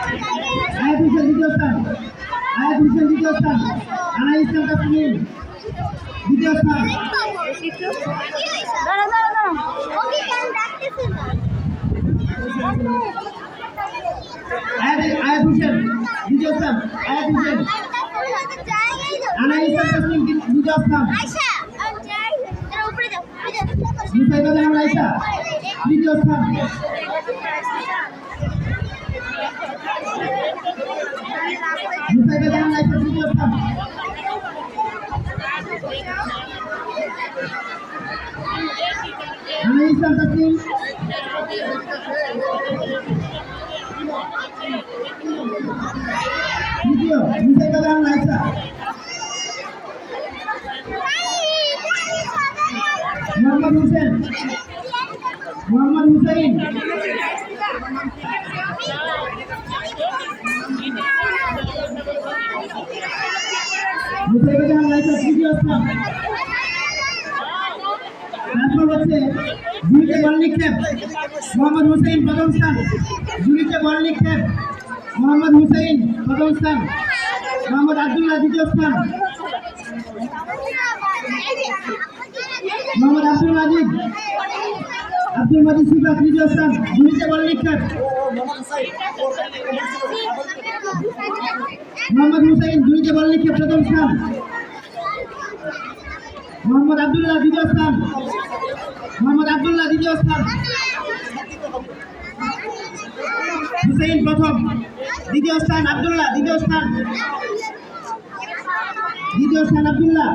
আয়াত হোসেন দ্বিতীয় স্থান, আয়াত হোসেন দ্বিতীয় স্থান, আনা ইসলাম তাসমিন দ্বিতীয় স্থান, আয়াত হোসেন দ্বিতীয় স্থান, আয়াত হোসেন, আনা ইসলাম তাসমিন দ্বিতীয় স্থান, মুসাইবা জাহান আয়েশা তৃতীয় স্থান, মুসাইবা জাহান আয়েশা তৃতীয় স্থান, আনা ইসলাম তাসমিন তৃতীয়, মুসাইবা জাহান আয়েশা, মোহাম্মদ হোসেন, মোহাম্মদ হুসাইন মুসাইবা জাহান আয়েশা তৃতীয় স্থান। তারপর হচ্ছে ঝুড়িতে বল নিক্ষেপ, মোহাম্মদ হুসাইন প্রথম স্থান, ঝুড়িতে বল নিক্ষেপ, মোহাম্মদ হুসাইন প্রথম স্থান, মোহাম্মদ আব্দুল্লাহ দ্বিতীয় স্থান, মোহাম্মদ আব্দুল মাজিদ, আব্দুল মাজিদ সিফা তৃতীয় স্থান, ঝুড়িতে বল নিক্ষেপ, মোহাম্মদ হুসাইন ঝুড়িতে বল নিক্ষেপ প্রথম স্থান, মোহাম্মদ আব্দুল্লাহ দ্বিতীয় স্থান, মোহাম্মদ আব্দুল্লাহ দ্বিতীয় স্থান, হুসাইন প্রথম, দ্বিতীয় স্থান আব্দুল্লাহ, দ্বিতীয় স্থান, দ্বিতীয় স্থান আব্দুল্লাহ।